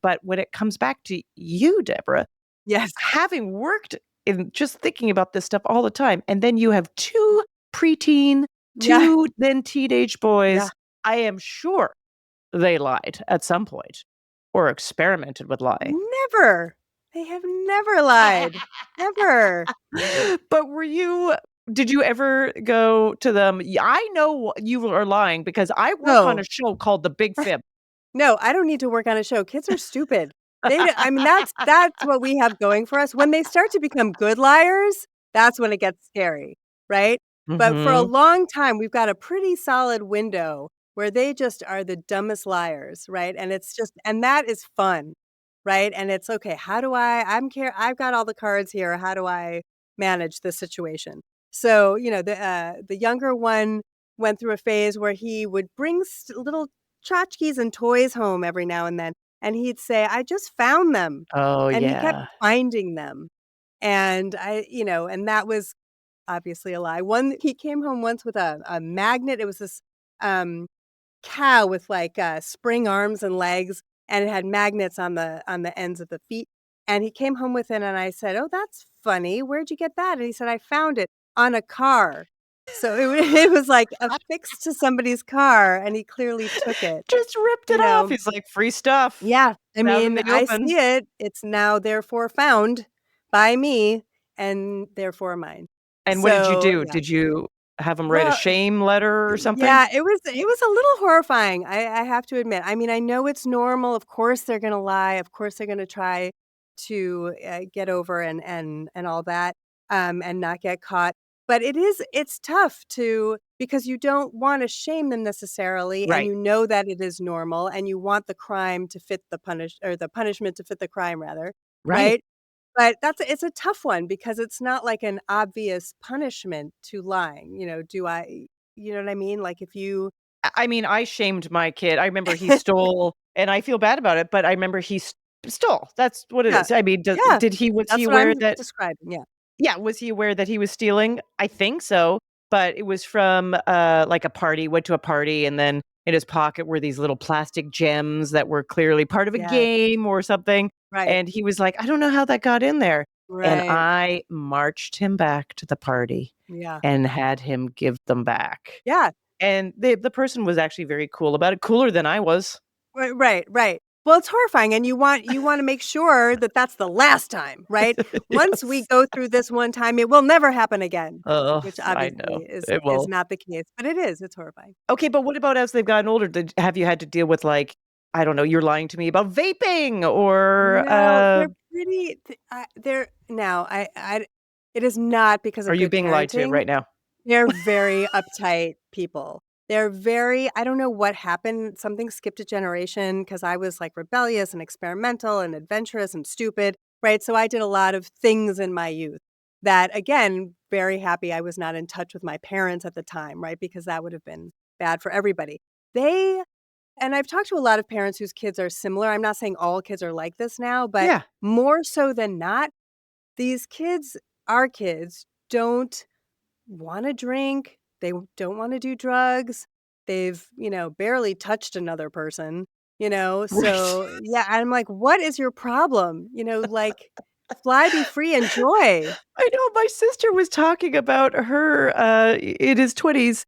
But when it comes back to you, Deborah, Yes. having worked in just thinking about this stuff all the time, and then you have 2 preteen, Yeah. 2 then teenage Yeah. boys, I am sure they lied at some point or experimented with lying. Never. They have never lied. Never. But did you ever go to them, I know you are lying because I work on a No. show called The Big Fib." No, I don't need to work on a show. Kids are stupid. I mean, that's what we have going for us. When they start to become good liars, that's when it gets scary, right? But for a Mhm. long time, we've got a pretty solid window where they just are the dumbest liars, right? And that is fun, right? And it's okay. I've got all the cards here. How do I manage this situation? So, the younger one went through a phase where he would bring little tchotchkes and toys home every now and he'd say, "I just found them." Oh, And he kept yeah. finding them. And that was obviously a lie. He came home once with a magnet. It was this, um, cow with, like, spring arms and legs, and it had magnets on the ends of the feet, and he came home with it, and I said, "Oh, that's funny. Where'd you get that?" And he said, "I found it on a car." So it was, like, affixed to somebody's car, and he clearly took it, Just ripped you it off. know? He's like, "Free stuff Yeah, I out in mean, the I open." see it. It's now therefore found by me and therefore mine. And what did you So, do? yeah. Did you have him write a Well, shame letter or something? yeah, it was a little horrifying, I have to admit. I mean, I know it's normal. Of course they're gonna lie. Of course they're gonna try to, get over and all that, and not get caught. But it's tough to because you don't wanna shame them necessarily, and Right. you know that it is normal, and you want the crime to fit the punishment to fit the crime rather, Right. right? But it's a tough one because it's not like an obvious punishment to lying, you know what I mean? Like if you I mean, I shamed my kid. I remember he stole and I feel bad about it, but I remember he stole. That's what it Yeah, is. I mean, yeah, was he that's what aware I'm that describing, yeah. yeah, was he aware that he was stealing? I think so, but it was from, like, a party, went to a party, and then in his pocket were these little plastic gems that were clearly part of a Yes, game or something, right, and he was like, "I don't know how that got in there," and right, I marched him back to the party yeah, and had him give them back, yeah, and the person was actually very cool about it, cooler than I was. right. Well, it's horrifying, and you wanna make sure that that's the last time, right? Once we Yes. go through this one time, it will never happen again, Oh, which I know. obviously It is will. not the case, but it's horrifying. Okay, but what about as they've gotten older? Have you had to deal with, like, I don't know, you're lying to me about vaping or, No, they're pretty they're now I it is not because are of you good being lied to parenting. right now? They're very uptight people. I don't know what happened, something skipped a generation because I was, like, rebellious and experimental and adventurous and stupid, right? So I did a lot of things in my youth that, again, very happy I was not in touch with my parents at the time, right? Because that would have been bad for everybody. They and I've talked to a lot of parents whose kids are similar. I'm not saying all kids are like this now, but Yeah. more so than not, these kids, our kids, don't wanna drink, don't wanna do drugs, they've, barely touched another person, Right. so, yeah, I'm like, "What is your problem?" Like, fly, be free, enjoy. I know my sister was talking about her, in his 20s,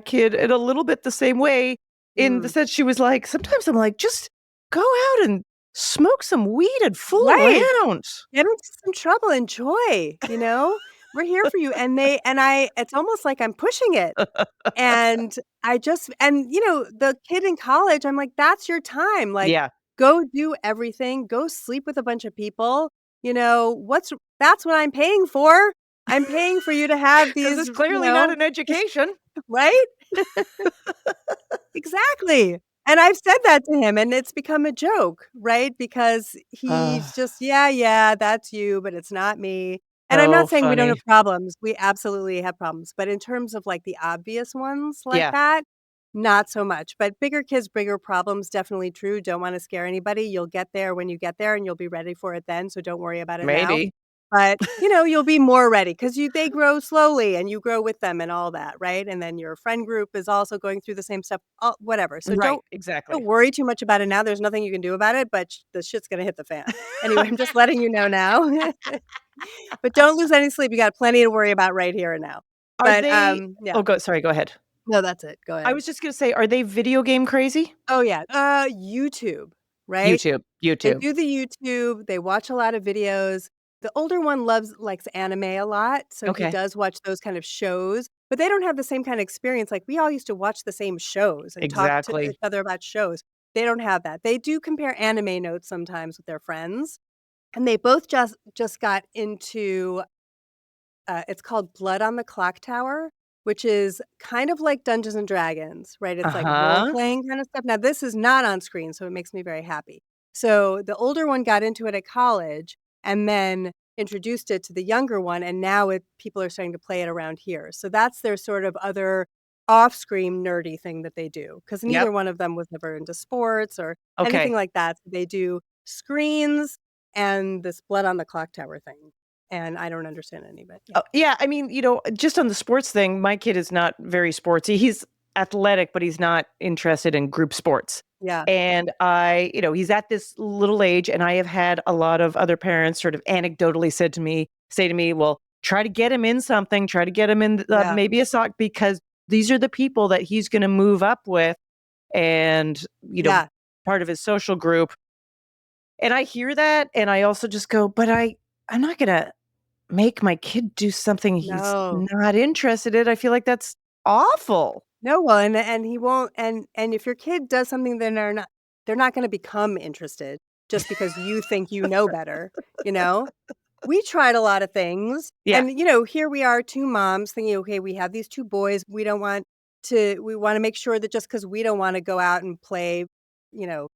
kid in a little bit the same way, in the Mm. sense she was like, "Sometimes I'm like, just go out and smoke some weed and fool Right. around." Get into some trouble, enjoy, We're here for you, and I it's almost like I'm pushing it. And the kid in college, I'm like, "That's your time, like, Yeah, go do everything, go sleep with a bunch of people, what's that's what I'm paying for. I'm paying for you to have because these, it's clearly not an education. right? Exactly. And I've said that to him, and it's become a joke, right? Because he's just, "Yeah, yeah, that's you, but it's not me." And I'm So not saying we don't funny. have problems, we absolutely have problems, but in terms of, like, the obvious ones like Yeah, that, not so much. But bigger kids, bigger problems, definitely true, don't wanna scare anybody. You'll get there when you get there, and you'll be ready for it then, so don't worry about it now. maybe. But, you'll be more ready because they grow slowly and you grow with them and all that, right? And then your friend group is also going through the same stuff, whatever. So Right, don't exactly. worry too much about it now. There's nothing you can do about it, but the shit's gonna hit the fan. Anyway, I'm just letting you know now. But don't lose any sleep. You got plenty to worry about right here and now. Are But, they yeah. Oh, sorry, go ahead. No, that's it. Go I ahead. was just gonna say, are they video game crazy? Oh, yeah. YouTube, right? YouTube, They YouTube. do the YouTube, they watch a lot of videos. The older one likes anime a lot, so he Okay. does watch those kind of shows, but they don't have the same kind of experience, like, we all used to watch the same shows and talk to each Exactly. other about shows. They don't have that. They do compare anime notes sometimes with their friends, and they both just got into it's called Blood on the Clock Tower, which is kind of like Dungeons& and Dragons, right? It's like Uh-huh. role-playing kind of stuff. Now, this is not on screen, so it makes me very happy. So, the older one got into it at college and then introduced it to the younger one, and now people are starting to play it around here. So, that's their sort of other off-screen nerdy thing that they do because Yep. neither one of them was ever into sports or anything Okay. like that. So they do screens and this Blood on the Clock Tower thing. And I don't understand any of it. Yeah. Oh, yeah, I mean, just on the sports thing, my kid is not very sportsy. He's athletic, but he's not interested in group sports. Yeah. And he's at this little age, and I have had a lot of other parents sort of anecdotally say to me, well, try to get him in something, try to get him in Yeah. maybe a sock because these are the people that he's going to move up with and, Yeah. part of his social group. And I hear that, and I also just go, but I'm not going to make my kid do something he's No. not interested in. I feel like that's awful. No, well, and he won't and if your kid does something, then they're not gonna become interested just because you think you know better, you know? We tried a lot of things, Yeah, and, here we are, 2 moms thinking, "Okay, we have these 2 boys, we wanna make sure that just because we don't wanna go out and play, you know,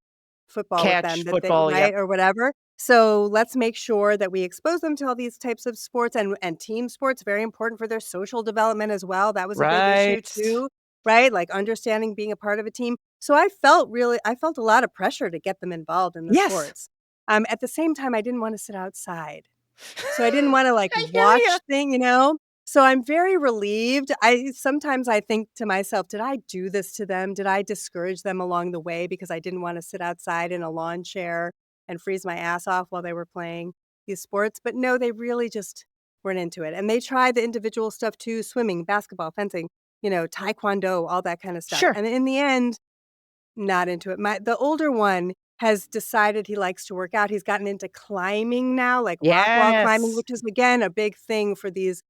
football with them catch, that they football, yep. right, or whatever. So let's make sure that we expose them to all these types of sports and team sports, very important for their social development as well. That was a big issue Right. too, right? Like understanding being a part of a team. So I felt a lot of pressure to get them involved in the Yes. sports. At the same time, I didn't want to sit outside. So I didn't wanna, like, I hear you. watch thing? So I'm very relieved. Sometimes I think to myself, "Did I do this to them? Did I discourage them along the way because I didn't wanna sit outside in a lawn chair and freeze my ass off while they were playing these sports?" But no, they really just weren't into it, and they tried the individual stuff too, swimming, basketball, fencing, taekwondo, all that kinda stuff, Sure. and in the end not into it. The older one has decided he likes to work out. He's gotten into climbing now, like rock wall climbing, Yes. which is again a big thing for these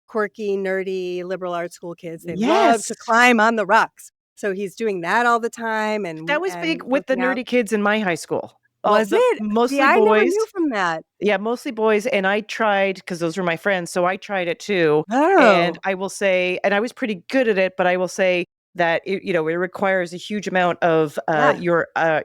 quirky, nerdy, liberal arts school kids. They love Yes. to climb on the rocks. So he's doing that all the time That and was big and with the working out. nerdy kids in my high school. All Was the it? See, mostly I never boys. knew from that. Yeah, mostly boys, and I tried because those were my friends, so I tried it too, and Oh, I will say and I was pretty good at it, but I will say that it requires a huge amount of, yeah.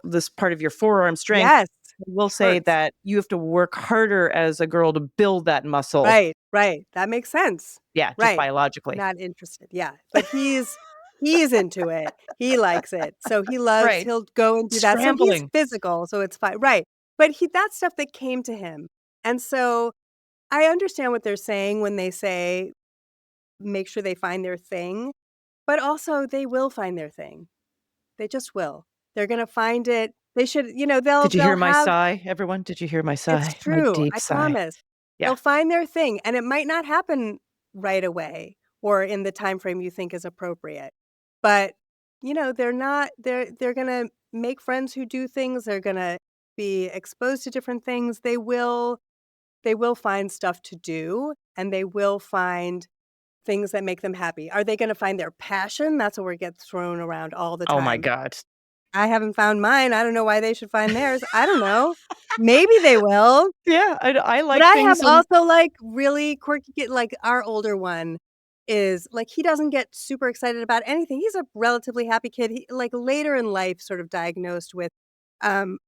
this part of your forearm strength. Yes. I will It say hurts. that you have to work harder as a girl to build that muscle. Right, right. That makes sense. Yeah, just Right. biologically. Not interested, yeah. But he's into it. He likes it. So Right. he'll go and do that. So he's Scrambling. physical, so it's fine. Right. But that's stuff that came to him. And so I understand what they're saying when they say make sure they find their thing, but also they will find their thing. They just will. They're gonna find it. They should, Did you they'll hear my have sigh, everyone? Did you hear my it's sigh? My true, deep I sigh. promise. Yeah. They'll find their thing, and it might not happen right away or in the time frame you think is appropriate. But, they're gonna make friends who do things, they're gonna be exposed to different things. They will find stuff to do, and they will find things that make them happy. Are they gonna find their passion? That's a word gets thrown around all the Oh my time. god. I haven't found mine, I don't know why they should find theirs. I don't know. Maybe they will. Yeah, I But like I have things and also, like, really quirky like, our older one is like, he doesn't get super excited about anything. He's a relatively happy kid. He like, later in life, sort of diagnosed with, um,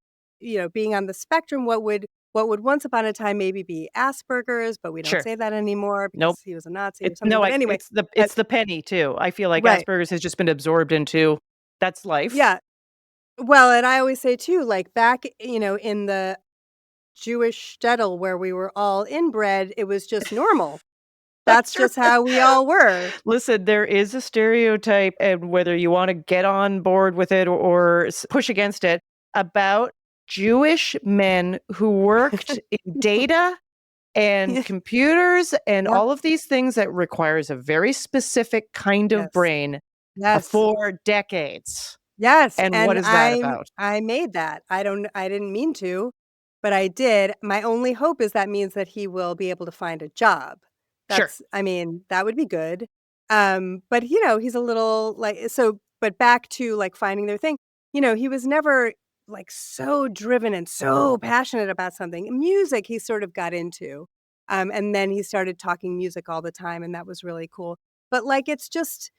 being on the spectrum, what would once upon a time maybe be Asperger's, but we don't sure. say that anymore Nope. because he was a Nazi or It's something. no, But I anyway, uh it's the penny too. I feel like right. Asperger's has just been absorbed into that's life. Yeah. Well, and I always say too, like, back, in the Jewish shtetl where we were all inbred, it was just normal. That's just how we all were. Listen, there is a stereotype, and whether you want to get on board with it or push against it, about Jewish men who worked in data and Yeah. computers and Yep. all of these things that requires a very specific kind of Yes. brain Yes. for decades. Yes, And what and is that about? I made that. I didn't mean to, but I did. My only hope is that means that he will be able to find a job. Sure. I mean, that would be good. But, he's a little, like but back to, like, finding their thing, he was never, like, so driven and so passionate about something. Music, he sort of got into, and then he started talking music all the time, and that was really cool. But, like, it's just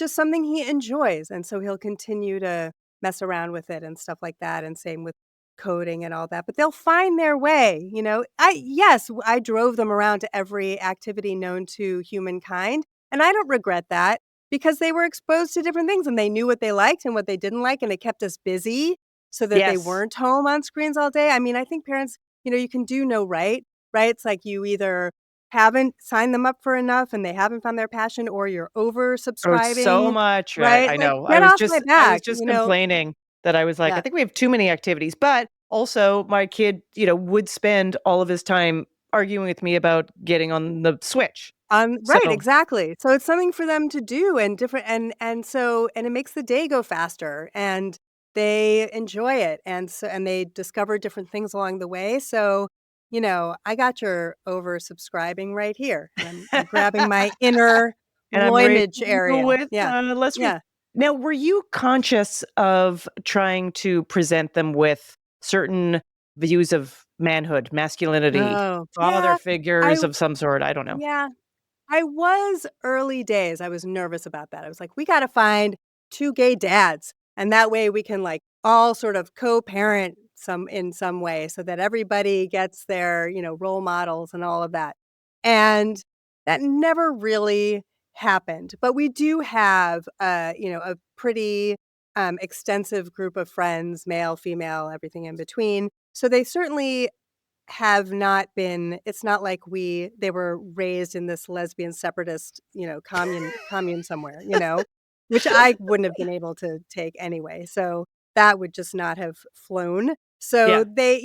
something he enjoys, and so he'll continue to mess around with it and stuff like that, and same with coding and all that, but they'll find their way, I drove them around to every activity known to humankind, and I don't regret that because they were exposed to different things, and they knew what they liked and what they didn't like, and it kept us busy so that they Yes. weren't home on screens all day. I mean, I think parents, you can do no right, right? It's like you either haven't signed them up for enough and they haven't found their passion, or you're Oh, it's so oversubscribing, much. right? I Like, know. get off my I was back, just complaining that I was like, I Yeah. think we have too many activities. But also my kid, would spend all of his time arguing with me about getting on the Switch. Right, So exactly. So it's something for them to do and different and it makes the day go faster and they enjoy it and they discover different things along the way. So, I got your oversubscribing right here and I'm grabbing my inner and I'm raising loinage you area. with Yeah. less Yeah. now, were you conscious of trying to present them with certain views of manhood, masculinity, Oh, father yeah. I figures of some sort? I don't know. yeah. I was early days, I was nervous about that. I was like, "We gotta find 2 gay dads, and that way we can, like, all sort of co-parent in some way so that everybody gets their, role models and all of that." And that never really happened, but we do have, a pretty, extensive group of friends, male, female, everything in between. So they certainly have not been it's not like they were raised in this lesbian separatist, commune somewhere, which I wouldn't have been able to take anyway. So that would just not have flown. So Yeah. they,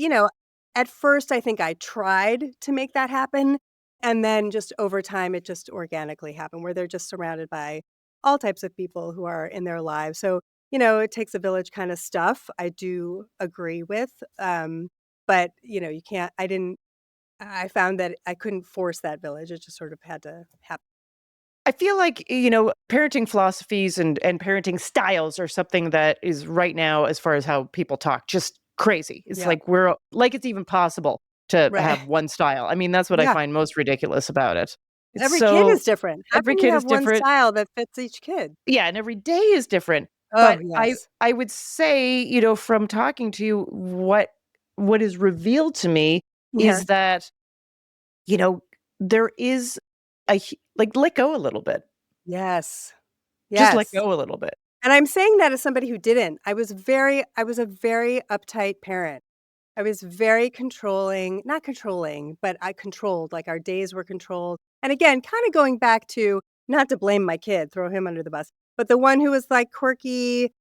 at first I think I tried to make that happen. And then just over time it just organically happened where they're just surrounded by all types of people who are in their lives. So, it takes a village kind of stuff. I do agree with. But, you can't I found that I couldn't force that village, it just sort of had to happen. I feel like, parenting philosophies and parenting styles are something that is right now, as far as how people talk, just crazy. It's Yep. like it's even possible to Right. have one style. I mean, that's what I Yeah. find most ridiculous about it. It's Every kid so is different. How every can you kid have is one different. style that fits each kid? Yeah, and every day is different. Oh, But yes. I would say, from talking to you, what is revealed to me Yeah. is that, you know, there is like, let go a little bit. Yes. Just let Yes. go a little bit. And I'm saying that as somebody who didn't. I was a very uptight parent. I was very controlling, not controlling, but I controlled, like, our days were controlled. And again, kinda going back to not to blame my kid, throw him under the bus, but the one who was, like, quirky,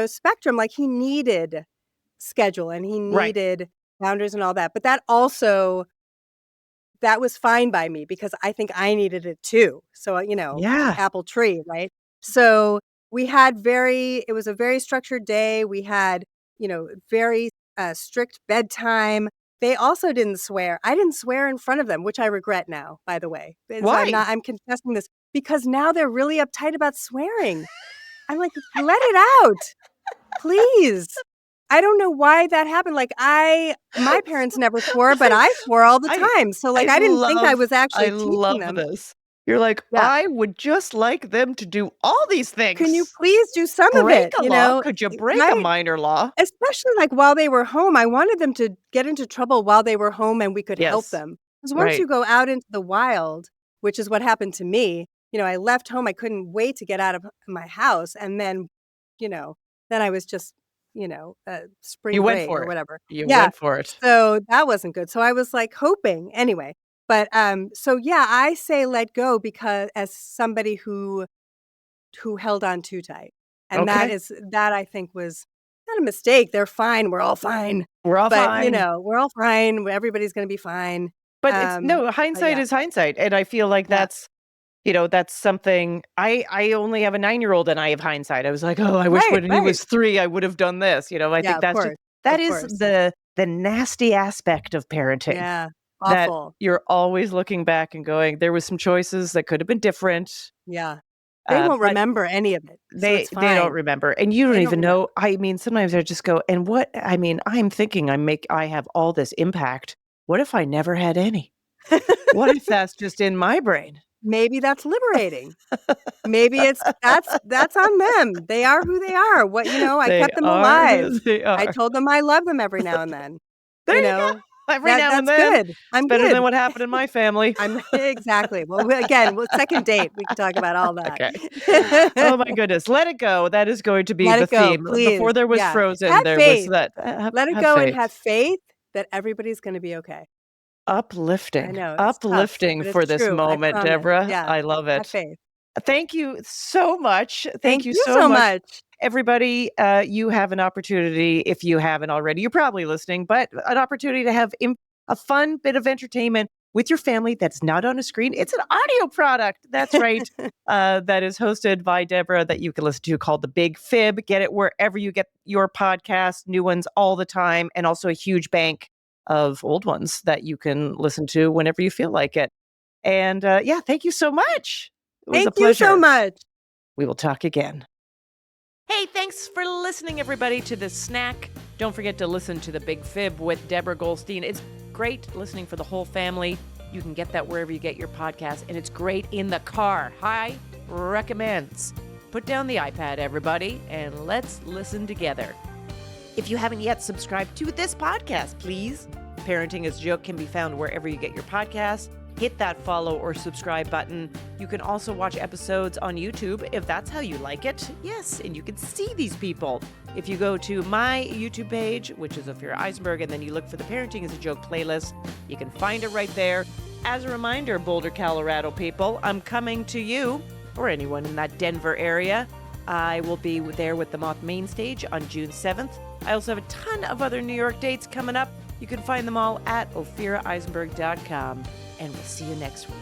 spectrum, like, he needed schedule and he Right. needed boundaries and all that. But that was fine by me because I think I needed it too. So, Yeah. apple tree, right? So, it was a very structured day. We had, very, strict bedtime. They also didn't swear. I didn't swear in front of them, which I regret now, by the way. So Why? I'm confessing this because now they're really uptight about swearing. I'm like, "Let it out, please." I don't know why that happened. Like, my parents never swore, but I swore all the I time. So, like, I I didn't think I love was I actually teaching love them. this. You're like, Yeah. "I would just like them to do all these Can you things. please do some of Break it, a law? Could you break a right? minor law?" Especially, like, while they were home, I wanted them to get into trouble while they were home and we could help Yes. them. Because once Right. you go out into the wild, which is what happened to me, I left home, I couldn't wait to get out of my house, and then, you know, then I was just spring You went break for or it. whatever. You Yeah. went for it. So that wasn't good. So I was like hoping anyway. But so yeah, I say let go because as somebody who held on too tight. And Okay. that I think was not a mistake. They're fine. We're all fine. We're all But, fine. we're all fine. Everybody's going to be fine. But it's no, But hindsight yeah. is hindsight, and I feel like Yeah. that's something I only have a 9-year-old and I have hindsight. I was like, "Oh, I wish Right, when he right. was 3, I would have done this," I Yeah, think of that's just course. that Of is course. the nasty aspect of parenting, Yeah. that Awful. you're always looking back and going, "There was some choices that could have been different," Yeah. They won't but remember any of it. So it's they don't fine. remember, and you don't They don't even know. remember. I mean, sometimes I just go, "And what," I mean, I'm thinking I have all this impact. What if I never had any? What if that's just in my brain? Maybe that's liberating. Maybe that's on them. They are who they are. I They kept them are alive. who they I are. told them I love them every now and then. There You you know? go. Every now and That's then. good. It's I'm better than good. what happened in my family. I'm exactly. Well, second date, we can talk about all that. Okay. Oh my goodness. Let it go. That is going to be Let the it go, theme. please. Before there was Yeah. Frozen, Have there was faith. that, Let it have go and faith. have faith that everybody's gonna be okay. I Uplifting. know, it's tough, Uplifting but it's for this true. I moment, promise. Deborah. Yeah. I love Have it. faith. Thank you so much. Thank Thank you you so so much. much. Everybody, you have an opportunity, if you haven't already, you're probably listening, but an opportunity to have a fun bit of entertainment with your family that's not on a screen. It's an audio product. That's right. That is hosted by Deborah that you can listen to, called The Big Fib. Get it wherever you get your podcasts, new ones all the time, and also a huge bank of old ones that you can listen to whenever you feel like it. And yeah, thank you so much. It was a Thank you so pleasure. much. We will talk again. Hey, thanks for listening, everybody, to this snack. Don't forget to listen to The Big Fib with Deborah Goldstein. It's great listening for the whole family. You can get that wherever you get your podcast, and it's great in the car. High recommends. Put down the iPad, everybody, and let's listen together. If you haven't yet subscribed to this podcast, please. Parenting is a Joke can be found wherever you get your podcasts. Hit that follow or subscribe button. You can also watch episodes on YouTube if that's how you like it. Yes, and you can see these people. If you go to my YouTube page, which is Ophira Eisenberg, and then you look for the Parenting is a Joke playlist, you can find it right there. As a reminder, Boulder, Colorado people, I'm coming to you, or anyone in that Denver area. I will be there with the Moth Main Stage on June 7th. I also have a ton of other New York dates coming up. You can find them all at ophiraeisenberg.com. And we'll see you next week.